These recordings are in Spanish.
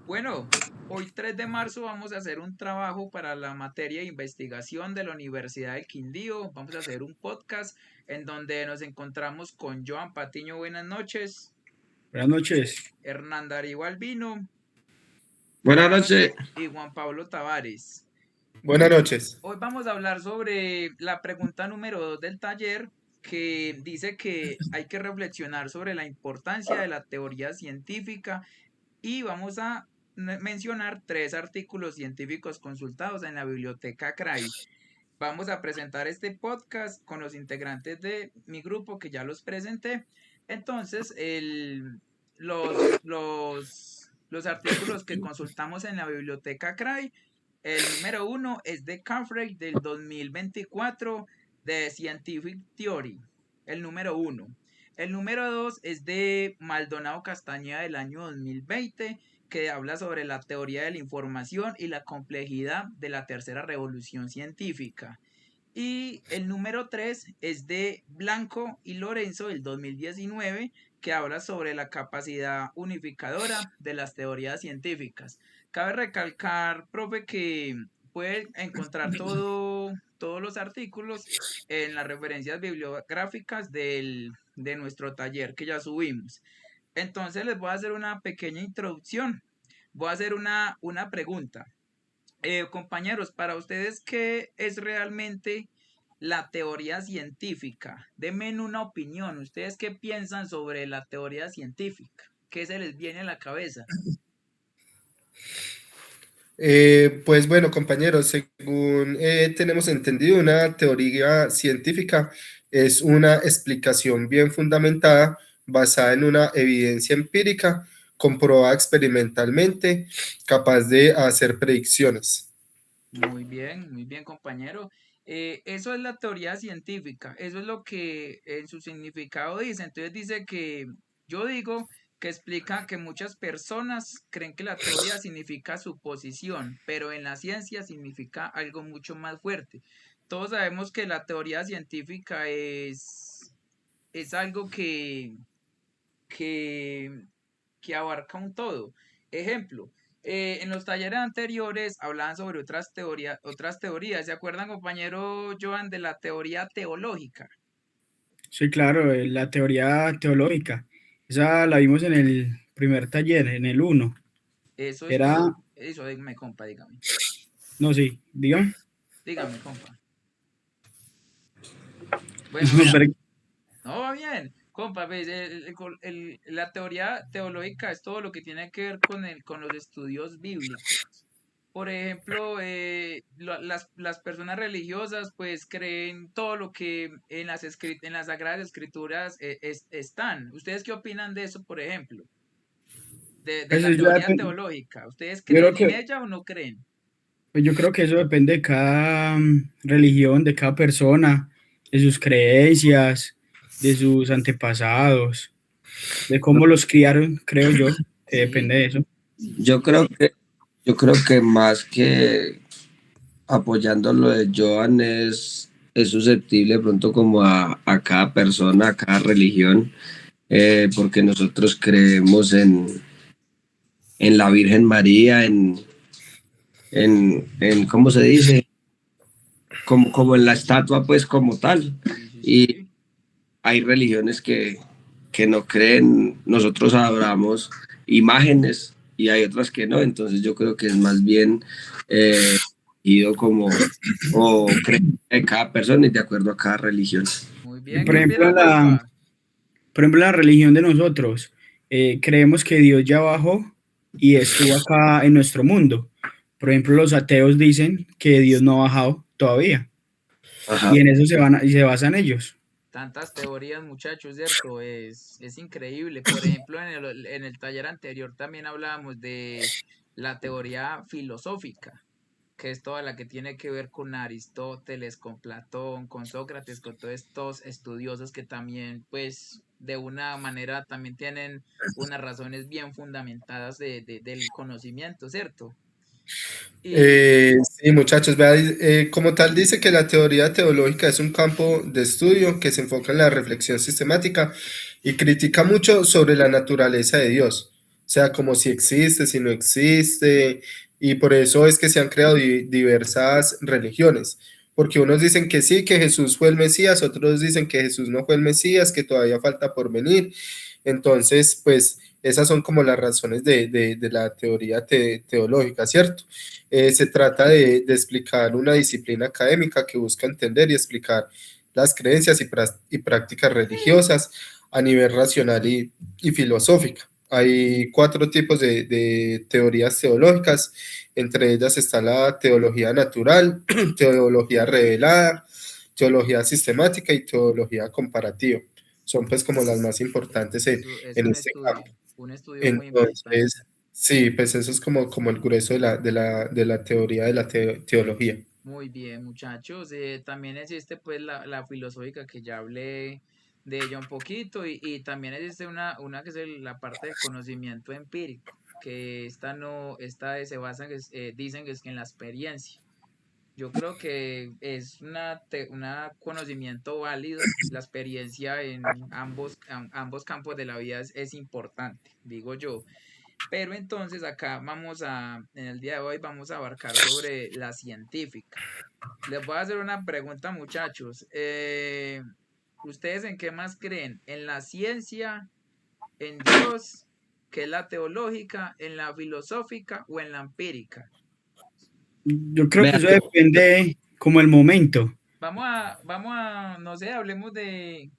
Bueno, hoy 3 de marzo vamos a hacer un trabajo para la materia de investigación de la Universidad del Quindío. Vamos a hacer un podcast en donde nos encontramos con Joan Patiño, buenas noches, Buenas noches. Hernán Darío Albino Buenas noches. y Juan Pablo Tavares. Buenas noches. Hoy vamos a hablar sobre la pregunta número 2 del taller, que dice que hay que reflexionar sobre la importancia de la teoría científica y vamos a mencionar 3 artículos científicos consultados en la biblioteca CRAI. Vamos a presentar este podcast con los integrantes de mi grupo que ya los presenté. Entonces, los artículos que consultamos en la biblioteca CRAI, el número 1 es de Carfrey del 2024 de Scientific Theory, el número 1. El número 2 es de Maldonado Castañeda del año 2020, que habla sobre la teoría de la información y la complejidad de la tercera revolución científica. Y el número 3 es de Blanco y Lorenzo del 2019, que habla sobre la capacidad unificadora de las teorías científicas. Cabe recalcar, profe, que puede encontrar todos los artículos en las referencias bibliográficas de nuestro taller que ya subimos. Entonces les voy a hacer una pequeña introducción. Voy a hacer una pregunta. Compañeros, para ustedes, ¿qué es realmente la teoría científica? Denme una opinión. ¿Ustedes qué piensan sobre la teoría científica? ¿Qué se les viene a la cabeza? Pues bueno, compañeros, según tenemos entendido, una teoría científica es una explicación bien fundamentada basada en una evidencia empírica comprobada experimentalmente, capaz de hacer predicciones. Muy bien, compañero. Eso es la teoría científica. Eso es lo que en su significado dice. Entonces dice que yo digo que explica que muchas personas creen que la teoría significa suposición, pero en la ciencia significa algo mucho más fuerte. Todos sabemos que la teoría científica es algo que, que abarca un todo. Ejemplo, en los talleres anteriores hablaban sobre otras teorías. ¿Se acuerdan, compañero Joan, de la teoría teológica? Sí, claro, la teoría teológica. Esa la vimos en el primer taller, en el 1. Eso es Era, todo. Eso, dígame, compa, dígame. no, sí, dígame. Dígame, compa. Bueno, Pero- no va bien. Compa, ves, la teoría teológica es todo lo que tiene que ver con los estudios bíblicos. Por ejemplo, las personas religiosas pues creen todo lo que en las Sagradas Escrituras están. ¿Ustedes qué opinan de eso, por ejemplo? De pues la eso ya teoría depende. teológica. ¿Ustedes Yo creo creen en que, ella o no creen? pues yo creo que eso depende de cada religión, de cada persona, de sus creencias, de sus antepasados, de cómo los criaron, creo yo, que depende Sí, de eso. Yo creo que, yo creo que más que apoyando lo de Joan es susceptible de pronto como a cada persona, a cada religión, porque nosotros creemos en la Virgen María, en ¿cómo se dice? Como en la estatua, pues como tal. sí, sí, Y sí. hay religiones que no creen, nosotros adoramos imágenes y hay otras que no, entonces yo creo que es más bien ido como o cree de cada persona y de acuerdo a cada religión. Muy Y bien. ¿Qué opina, compa? por ejemplo, la religión de nosotros, creemos que Dios ya bajó y estuvo acá en nuestro mundo. Por ejemplo, los ateos dicen que Dios no ha bajado todavía Ajá. y en eso y se basan ellos. Tantas teorías, muchachos, ¿cierto? Es increíble. Por ejemplo, en el taller anterior también hablábamos de la teoría filosófica, que es toda la que tiene que ver con Aristóteles, con Platón, con Sócrates, con todos estos estudiosos que también, pues, de una manera también tienen unas razones bien fundamentadas del conocimiento, ¿cierto? Y Sí, muchachos, vea, como tal dice que la teoría teológica es un campo de estudio que se enfoca en la reflexión sistemática y critica mucho sobre la naturaleza de Dios. sea, como si existe, si no existe, y por eso es que se han creado diversas religiones, porque unos dicen que sí, que Jesús fue el Mesías, otros dicen que Jesús no fue el Mesías, que todavía falta por venir. Entonces, pues esas son como las razones de la teoría teológica, ¿cierto? Se trata de explicar una disciplina académica que busca entender y explicar las creencias y prácticas religiosas a nivel racional y filosófica. Hay 4 tipos de teorías teológicas, entre ellas está la teología natural, teología revelada, teología sistemática y teología comparativa. Son pues como las más importantes Eso es en este campo. un estudio muy importante. Entonces, sí, pues eso es como el grueso de la teoría de la teología. Muy bien, muchachos. También existe pues la filosófica que ya hablé de ella un poquito y también existe una que es la parte del conocimiento empírico, que esta no, esta se basa en, dicen que es que en la experiencia. Yo creo que es una conocimiento válido, la experiencia en ambos campos de la vida es importante, digo yo. Pero entonces acá en el día de hoy vamos a abarcar sobre la científica. Les voy a hacer una pregunta, muchachos. ¿Ustedes en qué más creen? ¿En la ciencia, en Dios, que es la teológica, en la filosófica o en la empírica? Yo creo que Vea, eso depende como el momento. No sé, hablemos de,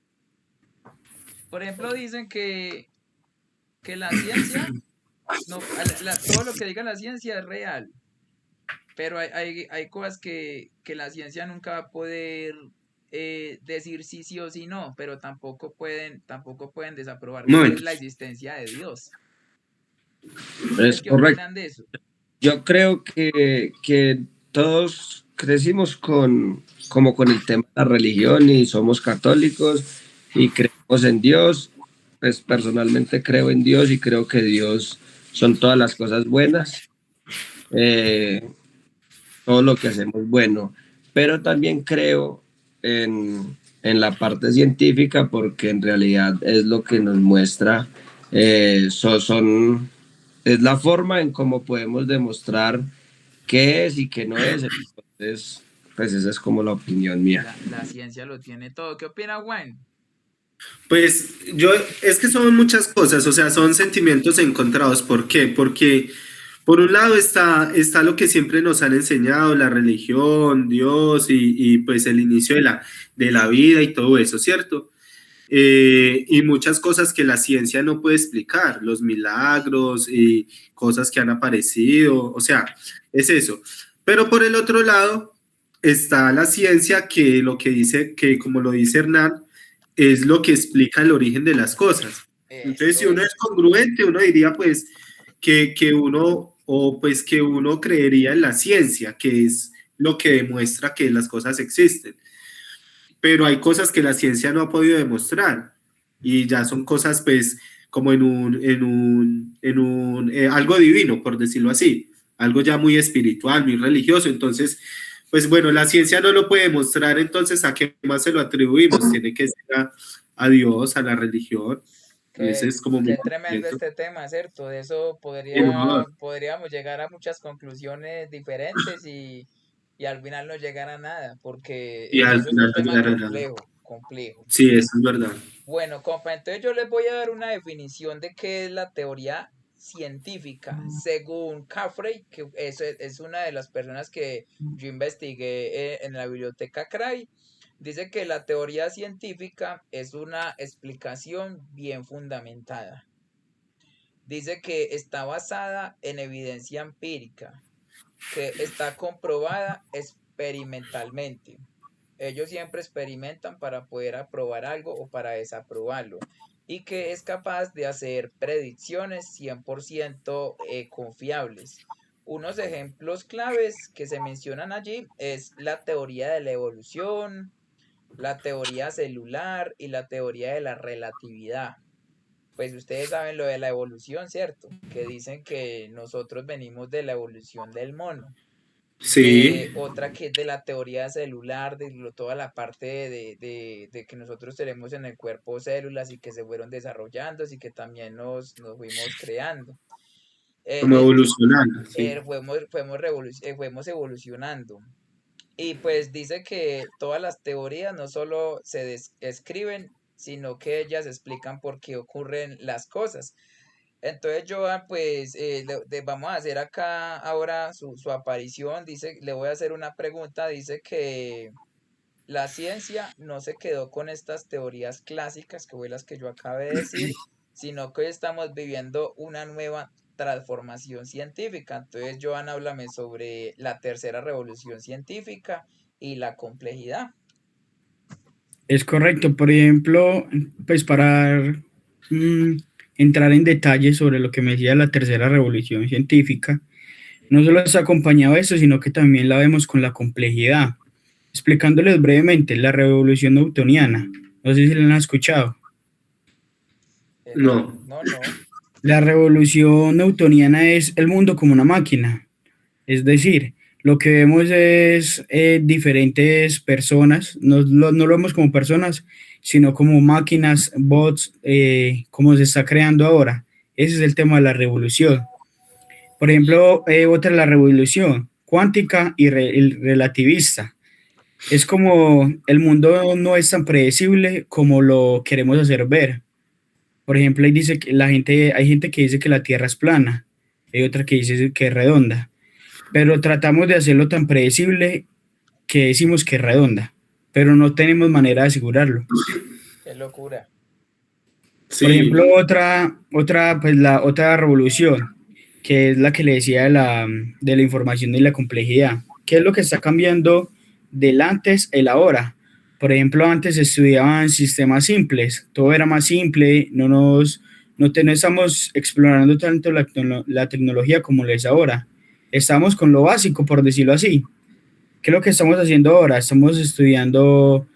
por ejemplo, dicen que la ciencia, no, todo lo que diga la ciencia es real, pero hay cosas que la ciencia nunca va a poder decir sí, sí o sí no, pero tampoco pueden desaprobar un que es momento, la existencia de Dios. ¿Ustedes es qué correcto. opinan de eso? Yo creo que todos crecimos como con el tema de la religión y somos católicos y creemos en Dios. Pues personalmente creo en Dios y creo que Dios son todas las cosas buenas, eh, todo lo que hacemos bueno, pero también creo en la parte científica porque en realidad es lo que nos muestra, es la forma en cómo podemos demostrar qué es y qué no es. Entonces, pues esa es como la opinión mía. La ciencia lo tiene todo. ¿Qué opina Juan? Pues es que son muchas cosas, o sea, son sentimientos encontrados. ¿Por qué? Porque por un lado está lo que siempre nos han enseñado, la religión, Dios y pues el inicio de la vida y todo eso, ¿cierto? Y muchas cosas que la ciencia no puede explicar, los milagros y cosas que han aparecido, o sea, es eso. Pero por el otro lado está la ciencia que lo que dice, que como lo dice Hernán, es lo que explica el origen de las cosas. Entonces, si Eso uno es es. congruente, uno diría pues que uno creería en la ciencia, que es lo que demuestra que las cosas existen, pero hay cosas que la ciencia no ha podido demostrar y ya son cosas pues como algo divino, por decirlo así, algo ya muy espiritual, muy religioso. Entonces, pues bueno, la ciencia no lo puede demostrar, entonces ¿a qué más se lo atribuimos? Tiene que ser a Dios, a la religión. Ese Qué, es como mi qué tremendo pensamiento. este tema, ¿cierto? De eso Sí, no, podríamos llegar a muchas conclusiones diferentes y al final no llegar a nada, porque y al eso es un final no tema llegar a nada. complejo, complejo. Sí, eso es verdad. Bueno, compa, entonces yo les voy a dar una definición de qué es la teoría científica. Según Caffrey, que es una de las personas que yo investigué en la biblioteca Cray, dice que la teoría científica es una explicación bien fundamentada. Dice que está basada en evidencia empírica, que está comprobada experimentalmente. Ellos siempre experimentan para poder aprobar algo o para desaprobarlo y que es capaz de hacer predicciones 100% confiables. Unos ejemplos claves que se mencionan allí es la teoría de la evolución, la teoría celular y la teoría de la relatividad. Pues ustedes saben lo de la evolución, ¿cierto? Que dicen que nosotros venimos de la evolución del mono. Sí, Otra que es de la teoría celular, toda la parte de que nosotros tenemos en el cuerpo células y que se fueron desarrollando y que también nos fuimos creando. como Eh, evolucionando, sí. fuimos evolucionando. Y pues dice que todas las teorías no solo se escriben, sino que ellas explican por qué ocurren las cosas. Entonces Joan, pues vamos a hacer acá ahora su aparición. Dice, le voy a hacer una pregunta. Dice que la ciencia no se quedó con estas teorías clásicas, que fue las que yo acabé de decir, sino que hoy estamos viviendo una nueva transformación científica. Entonces, Joan, háblame sobre la tercera revolución científica y la complejidad. Es correcto. Por ejemplo, pues para mm, entrar en detalle sobre lo que me decía la tercera revolución científica, no solo está acompañado de eso, sino que también la vemos con la complejidad. Explicándoles brevemente, la revolución newtoniana, no sé si la han escuchado. No, No, no, no. La revolución newtoniana es el mundo como una máquina, es decir, lo que vemos es diferentes personas, no lo vemos como personas, sino como máquinas, bots, como se está creando ahora. Ese es el tema de la revolución. Por ejemplo, otra es la revolución cuántica y relativista. Es como el mundo no es tan predecible como lo queremos hacer ver. Por ejemplo, ahí dice que hay gente que dice que la Tierra es plana, hay otra que dice que es redonda, pero tratamos de hacerlo tan predecible que decimos que es redonda, pero no tenemos manera de asegurarlo. Qué locura. Por ejemplo, sí, pues la otra revolución, que es la que le decía de la información y la complejidad. ¿Qué es lo que está cambiando del antes el ahora? Por ejemplo, antes se estudiaban sistemas simples, todo era más simple, no estamos explorando tanto la tecnología como lo es ahora. Estamos con lo básico, por decirlo así. ¿Qué es lo que estamos haciendo ahora? Estamos estudiando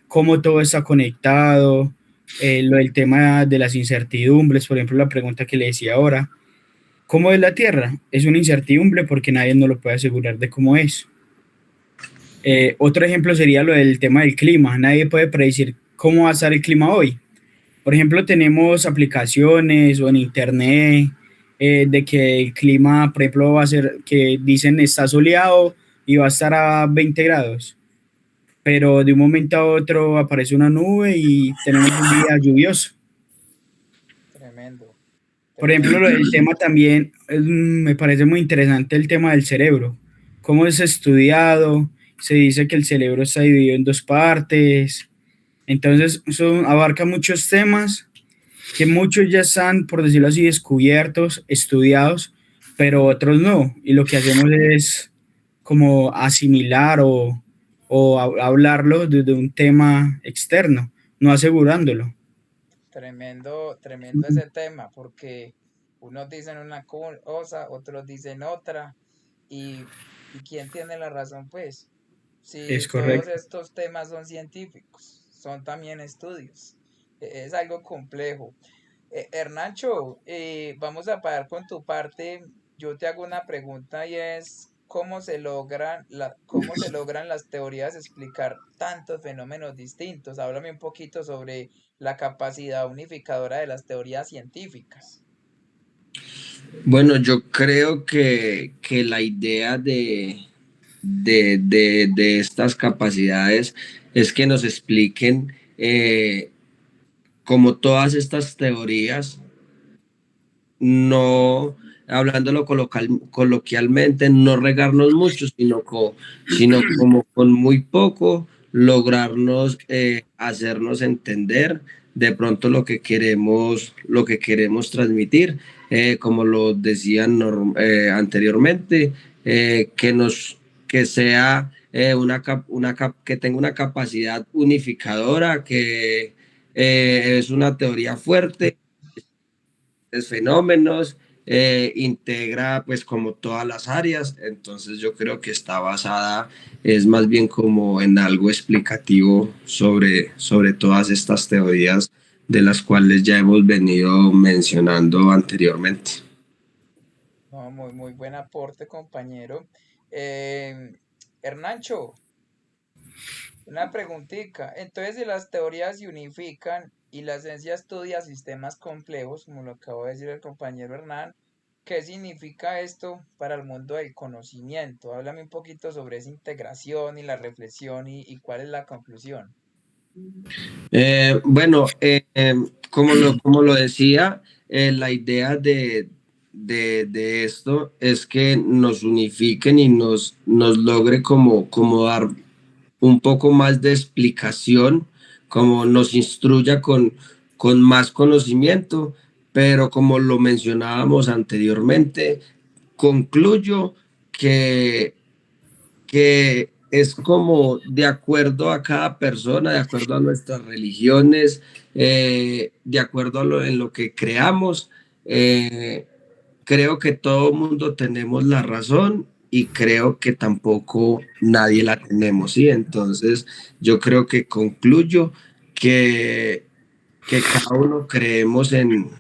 cómo todo está conectado, lo del tema de las incertidumbres, por ejemplo, la pregunta que le decía ahora, ¿cómo es la Tierra? Es una incertidumbre porque nadie nos lo puede asegurar de cómo es. Otro ejemplo sería lo del tema del clima. Nadie puede predecir cómo va a estar el clima hoy. Por ejemplo, tenemos aplicaciones o en internet de que el clima, por ejemplo, va a ser que dicen está soleado y va a estar a 20 grados, pero de un momento a otro aparece una nube y tenemos un día lluvioso. Tremendo, Por ejemplo, tremendo. el tema también me parece muy interesante el tema del cerebro. Cómo es estudiado, se dice que el cerebro está dividido en dos partes. Entonces, eso abarca muchos temas que muchos ya están, por decirlo así, descubiertos, estudiados, pero otros no. Y lo que hacemos es como asimilar o hablarlo desde un tema externo, no asegurándolo. Tremendo, tremendo ese tema, porque unos dicen una cosa, otros dicen otra, y, y ¿quién tiene la razón, pues? Si Es todos correcto. estos temas son científicos, son también estudios, es algo complejo. Hernancho, vamos a parar con tu parte. Yo te hago una pregunta y es cómo se logran las teorías explicar tantos fenómenos distintos. Háblame un poquito sobre la capacidad unificadora de las teorías científicas. Bueno, yo creo que la idea de estas capacidades es que nos expliquen como todas estas teorías, no hablándolo coloquialmente, no regarnos mucho, sino como con muy poco lograrnos hacernos entender de pronto lo que queremos transmitir, como lo decían anteriormente, que sea que tenga una capacidad unificadora, que es una teoría fuerte, fenómenos, integra pues como todas las áreas, entonces yo creo que está basada es más bien como en algo explicativo sobre todas estas teorías de las cuales ya hemos venido mencionando anteriormente. No, muy, muy buen aporte, compañero. Eh, Hernancho, una preguntita. Entonces, si las teorías se unifican y la ciencia estudia sistemas complejos, como lo acabó de decir el compañero Hernán, ¿qué significa esto para el mundo del conocimiento? Háblame un poquito sobre esa integración y la reflexión y cuál es la conclusión. Bueno, como lo decía, la idea de esto es que nos unifiquen y nos logre como dar un poco más de explicación, como nos instruya con más conocimiento, pero como lo mencionábamos anteriormente, concluyo que que es como de acuerdo a cada persona, de acuerdo a nuestras religiones, de acuerdo a en lo que creamos. Creo que todo mundo tenemos la razón y creo que tampoco nadie la tenemos, ¿sí? Entonces, yo creo que concluyo que, que cada uno creemos en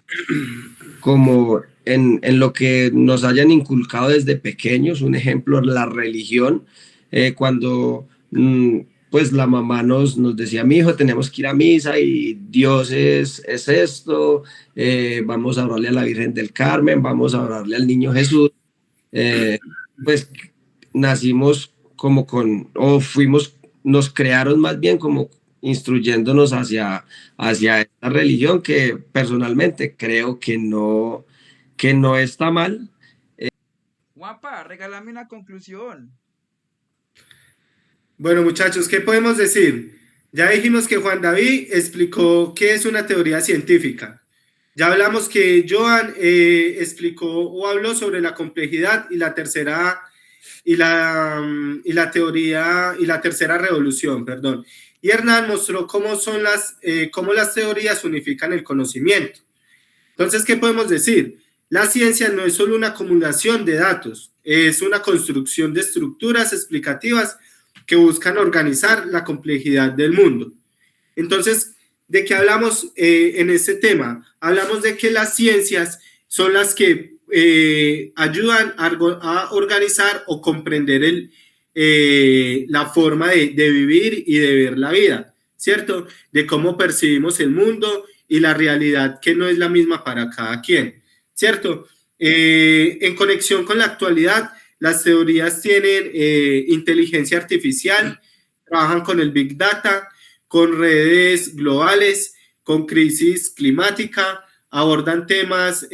lo que nos hayan inculcado desde pequeños. Un ejemplo, la religión, cuando pues la mamá nos decía, mi hijo, tenemos que ir a misa y Dios es esto, vamos a orarle a la Virgen del Carmen, vamos a orarle al niño Jesús. eh, pues nacimos como o fuimos, nos crearon más bien como instruyéndonos hacia esta religión que personalmente creo que no está mal. Guapa, regálame una conclusión. Bueno, muchachos, ¿qué podemos decir? Ya dijimos que Juan David explicó qué es una teoría científica. Ya hablamos que Joan explicó o habló sobre la complejidad y la tercera y la teoría y la tercera revolución, perdón. Y Hernán mostró cómo las teorías unifican el conocimiento. Entonces, ¿qué podemos decir? La ciencia no es solo una acumulación de datos, es una construcción de estructuras explicativas que buscan organizar la complejidad del mundo. Entonces, ¿de qué hablamos en este tema? Hablamos de que las ciencias son las que ayudan a organizar o comprender la forma de vivir y de ver la vida, ¿cierto? De cómo percibimos el mundo y la realidad que no es la misma para cada quien, ¿cierto? En conexión con la actualidad, las teorías tienen inteligencia artificial, trabajan con el Big Data, con redes globales, con crisis climática, abordan temas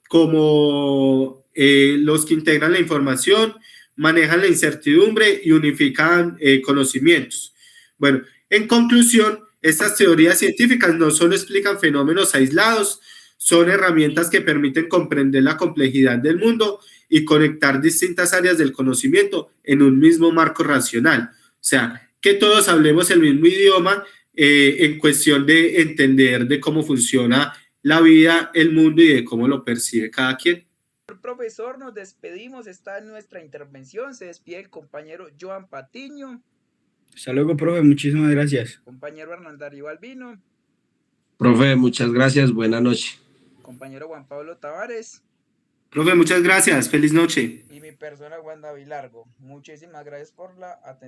como los que integran la información, manejan la incertidumbre y unifican conocimientos. Bueno, en conclusión, estas teorías científicas no solo explican fenómenos aislados, son herramientas que permiten comprender la complejidad del mundo y conectar distintas áreas del conocimiento en un mismo marco racional. O sea, que todos hablemos el mismo idioma en cuestión de entender de cómo funciona la vida, el mundo y de cómo lo percibe cada quien. Profesor, nos despedimos, está en nuestra intervención, se despide el compañero Joan Patiño. Hasta luego, profe, muchísimas gracias. Compañero Hernán Darío Albino. Profe, muchas gracias, buena noche. Compañero Juan Pablo Tavares. Profe, muchas gracias, feliz noche. Y mi persona Juan David Largo. Muchísimas gracias por la atención.